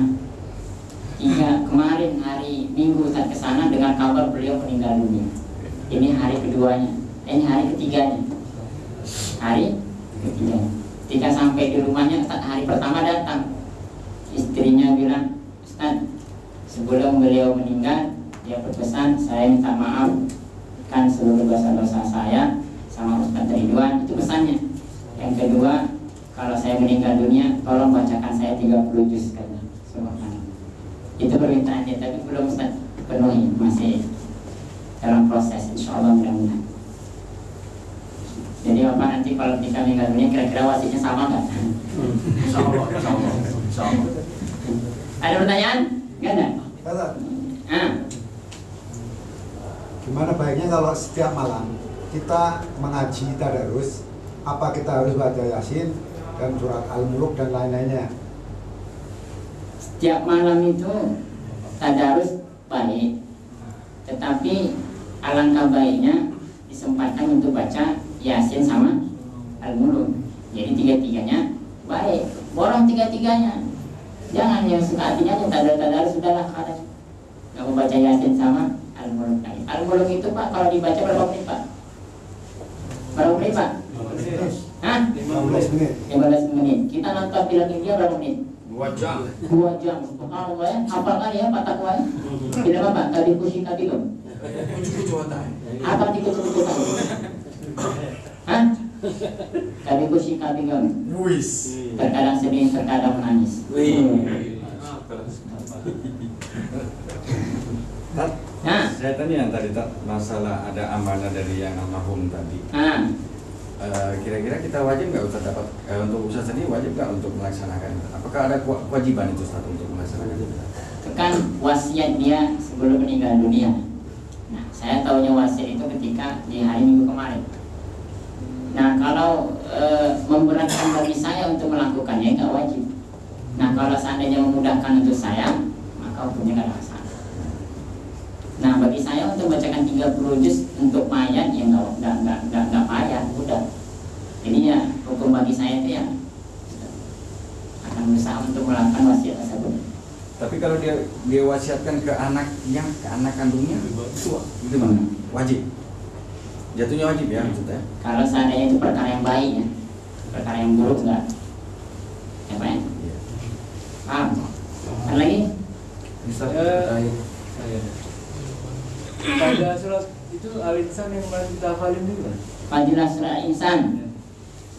kemarin hari Minggu Ustadz kesana dengan kabar beliau meninggal dunia. Ini hari keduanya, ini hari ketiganya. Ketika sampai di rumahnya, Ustadz hari pertama datang, istrinya bilang, Ustadz, sebelum beliau meninggal, dia berpesan, saya minta maaf kan seluruh dosa-dosa saya sama Ustadz Ridwan, itu pesannya. Yang kedua, kalau saya meninggal dunia, tolong bacakan saya 30 juz katanya. Subhanallah. Itu permintaannya, tapi belum Ustadz penuhi, masih dalam proses, insya Allah mudah-mudahan. Jadi Bapak nanti kalau kita meninggal dunia, kira-kira wasiatnya sama nggak? Insya Allah. Ada pertanyaan? Nggak ada? Gimana baiknya kalau setiap malam kita mengaji tadarus, apa kita harus baca Yasin dan surat Al-Mulk dan lain-lainnya? Setiap malam itu tadarus baik, tetapi alangkah baiknya disempatkan untuk baca Yasin sama Al-Mulk. Jadi 3-3-nya baik, borong 3-3-nya. Jangan yang suka hatinya aja tadarus sudahlah, nggak membaca Yasin sama Al-Muluk tadi. Al-Muluk itu Pak kalau dibaca berapa menit Pak? Berapa menit Pak? Hah? 15 menit. 15 menit. Kita nonton film India berapa menit? 2 jam. 2 jam. Subhanallah ya, hafalkan ya Pak Takwa ya. Film apa? Tadi Kusi Kabilo. Apa tikus-tikus tadi? Hah? Tadi Kusi Kabilo. Luis. Terkadang sedih, terkadang menangis. Nah, Saya tanya yang tadi masalah ada amanah dari yang almarhum tadi. nah, Kira-kira kita wajib nggak Ustaz dapat untuk Ustaz sendiri wajib nggak untuk melaksanakan? Apakah ada kewajiban itu Ustaz untuk melaksanakan itu? itu kan wasiat dia sebelum meninggal dunia. Nah, saya tahunya wasiat itu ketika di hari Minggu kemarin. Nah, kalau memberatkan bagi saya untuk melakukannya nggak wajib. Nah, kalau seandainya memudahkan untuk saya, maka hukumnya nggak ada masalah. Nah, bagi saya untuk bacakan 30 juz untuk mayat yang nggak payah, udah. Jadi ya hukum bagi saya itu ya akan berusaha untuk melakukan wasiat tersebut. Tapi kalau dia wasiatkan ke anaknya, ke anak kandungnya, itu gimana? Wajib. Jatuhnya wajib ya maksudnya? Kalau seandainya itu perkara yang baik ya, perkara yang buruk enggak. Ya Pak ya? Iya. Paham? Ada lagi? Ustaz, Pada surat itu Al-Insan yang kemarin kita hafalin dulu kan? Fadilah surat Al-Insan.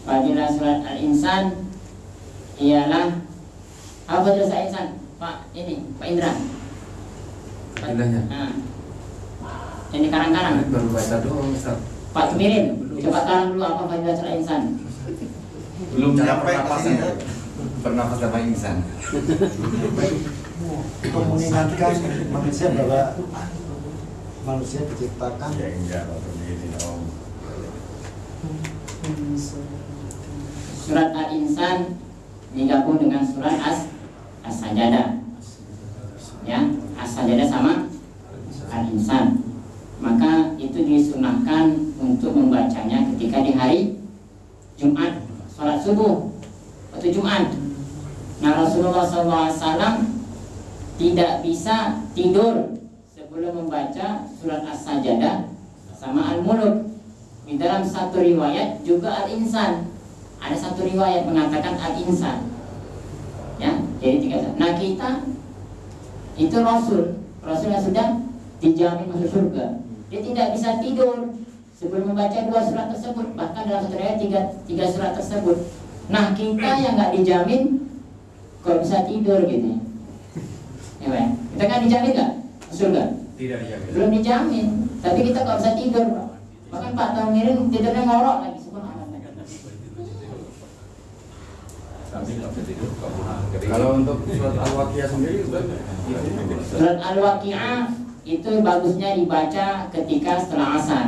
Fadilah surat Al-Insan ialah apa fadilah surat Al-Insan? Pak ini, Pak Indra. Fadilahnya. Nah. Ini karang-karang. Baru baca doang Ustaz. Pak Tumirin, coba karang dulu apa fadilah surat Al-Insan. Belum Cara nyampe pernapasan ya? Bernafas sama insan. Mengingatkan manusia bahwa manusia diciptakan Ya enggak, waktu begini dong. Surat Al-Insan digabung dengan surat As-Sajadah. Ya, As-Sajadah sama Al-Insan. Maka itu disunahkan untuk membacanya ketika di hari Jumat, sholat subuh waktu Jumat. Nah, Rasulullah SAW tidak bisa tidur sebelum membaca surat As-Sajadah sama Al-Muluk. Di dalam satu riwayat juga Al-Insan. Ada satu riwayat mengatakan Al-Insan. Ya, jadi 3. Nah, kita itu Rasul yang sudah dijamin masuk surga. Dia tidak bisa tidur sebelum membaca 2 surat tersebut. Bahkan dalam satu riwayat 3 surat tersebut. Nah, kita yang nggak dijamin kok bisa tidur gitu. Ya, kita kan dijamin nggak surga? Tidak dijamin. Belum dijamin, tapi kita kok bisa tidur, Pak. Bahkan Pak Tamirin tidurnya ngorok lagi, subhanallah. Tapi nggak bisa tidur Kalau untuk surat Al-Waqiah sendiri Surat Al-Waqiah itu bagusnya dibaca ketika setelah asar.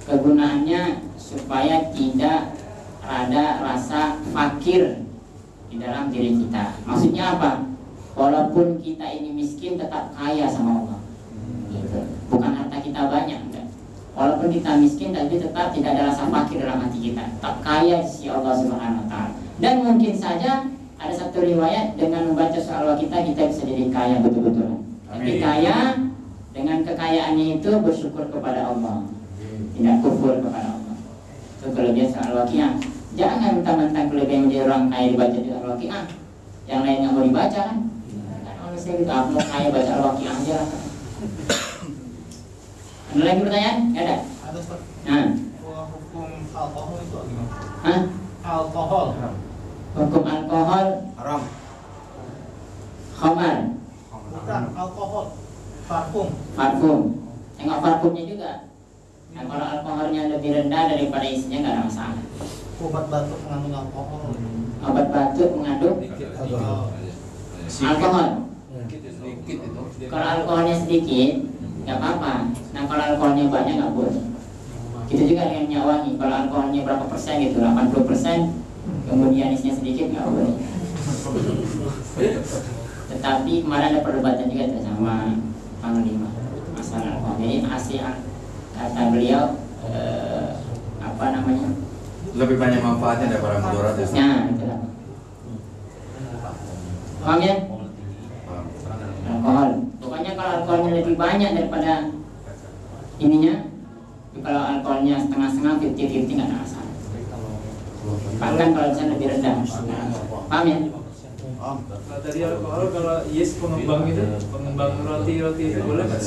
Kegunaannya supaya tidak ada rasa fakir di dalam diri kita. Maksudnya apa? Walaupun kita ini miskin tetap kaya sama Allah. Gitu. Bukan harta kita banyak, enggak. Walaupun kita miskin tapi tetap tidak ada rasa fakir dalam hati kita. Tetap kaya di sisi Allah Subhanahu wa taala. Dan mungkin saja ada satu riwayat dengan membaca surah Al-Waqiah kita bisa jadi kaya betul-betul. Tapi kaya dengan kekayaannya itu bersyukur kepada Allah. Tidak kufur kepada Allah. Itu kelebihan surah Al-Waqiah. Jangan mentang-mentang kelebihan menjadi orang kaya dibaca di Al-Waqiah. Yang lain nggak mau dibaca kan? Kan manusia kita mau kaya baca Al-Waqiah aja lah. Ada lagi pertanyaan? Nggak ada? Ada Ustaz. Nah, Hukum alkohol itu gimana? hah? Alkohol. Hukum alkohol, haram. khamar, Bukan alkohol. Parfum. parfum. Tengok parfumnya juga. Nah, kalau alkoholnya lebih rendah daripada isinya nggak ada masalah. Obat batuk mengandung alkohol. Obat batuk mengandung alkohol. Sedikit itu. Kalau alkoholnya sedikit, nggak apa-apa. Nah, kalau alkoholnya banyak nggak boleh. Gitu juga dengan minyak wangi. Kalau alkoholnya berapa persen gitu, 80%, kemudian isinya sedikit nggak boleh. Tetapi kemarin ada perdebatan juga tuh sama Panglima masalah alkohol. Jadi hasil kata beliau apa namanya? lebih banyak manfaatnya daripada mudarat ya. Nah, itulah. Paham ya? Alkohol. Pokoknya kalau alkoholnya lebih banyak daripada ininya. Kalau alkoholnya setengah-setengah, 50-50 nggak ada masalah. Bahkan kalau misalnya lebih rendah, paham ya? Kalau tadi alkohol, kalau yes pengembang itu, pengembang roti itu boleh nggak?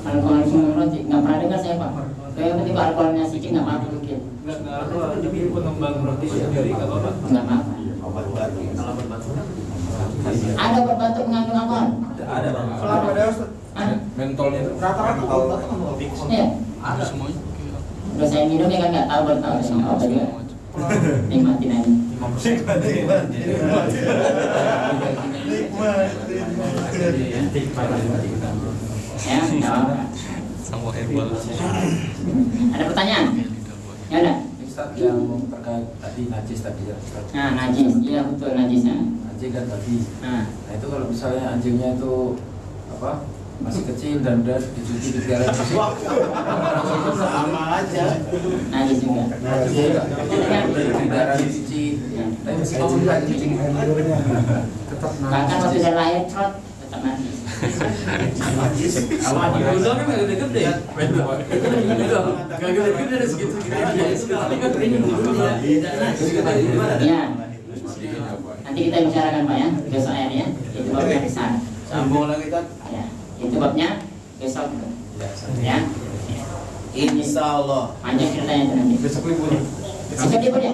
Alkohol pengembang roti nggak pernah dengar saya pak. Yang penting kalau alkoholnya sedikit nggak apa-apa mungkin. Nggak alkohol, tapi pengembang roti sendiri nggak apa-apa. Nggak apa-apa. Ada obat batuk mengandung alkohol? Ada bang. Selama ada Mentolnya itu. rata-rata obat batuk mengandung alkohol. Iya. Ada semuanya. Udah saya minum ya kan nggak tahu baru tahu sama apa juga. Nikmatin aja. Ya, nggak apa-apa. Sama herbal. Ada pertanyaan? Ya ada. Ustaz yang terkait tadi najis tadi ya Ustaz. Nah, najis, iya betul najisnya. Anjing kan tadi. Nah, Nah itu kalau misalnya anjingnya itu apa masih kecil dan udah dicuci dipiara bersih, Sama aja. najis juga. dipiara dicuci, tapi masih kecil kan dicuci. Tetap Bahkan waktu saya lahir trot tetap najis. Awal dulu kan nggak gede-gede. Nggak gede-gede dari segitu. Tapi kan ini dulunya. Iya. Nanti kita bicarakan pak ya besok ya. Itu babnya besar. Sambung lagi kan? Ya, itu babnya besok. Ya. Insya Allah. Panjang ceritanya itu nanti. Besok libur. Besok libur ya.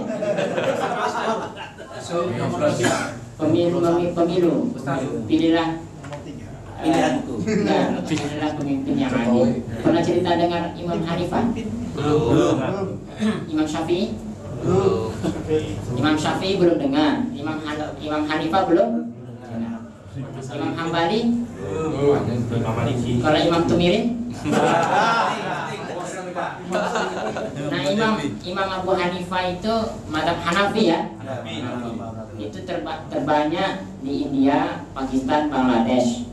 Pemilu. Pilihlah. Pilihlah pemimpin yang adil. Pernah cerita dengar Imam Hanifah? Belum. Imam Syafi'i? Imam Syafi'i belum dengar. Imam Hanifah belum dengar. Imam Hambali? Imam Maliki. Kalau Imam Tumirin? Nah, Imam Abu Hanifah itu mazhab Hanafi ya. Itu terbanyak di India, Pakistan, Bangladesh.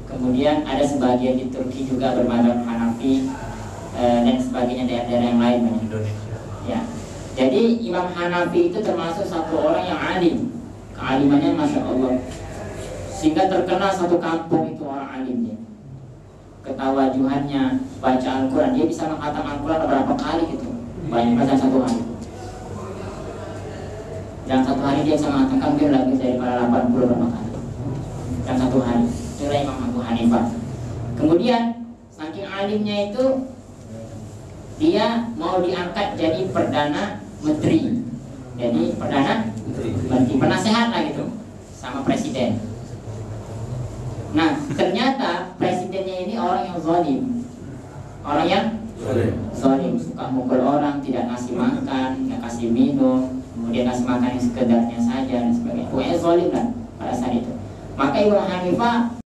Kemudian ada sebagian di Turki juga bermadzhab Hanafi, dan sebagainya daerah-daerah yang lain banyak. Ya. Jadi Imam Hanafi itu termasuk satu orang yang alim. Kealimannya Masya Allah. Sehingga terkenal satu kampung itu orang alimnya. Ketawajuhannya, baca Al-Quran, dia bisa menghatam Al-Quran beberapa kali gitu. Banyak baca satu hari. Dalam satu hari dia bisa mengatakan mungkin lebih daripada 80 berapa kali. Dalam satu hari. Itulah Imam Abu Hanifah. Kemudian saking alimnya itu dia mau diangkat jadi perdana menteri. Jadi perdana menteri, penasehat lah gitu sama presiden. Nah, ternyata presidennya ini orang yang zalim. Orang yang zalim, suka mukul orang, tidak ngasih makan, nggak kasih minum, kemudian ngasih makan yang sekedarnya saja dan sebagainya. Pokoknya zalim lah pada saat itu. Maka Imam Hanifah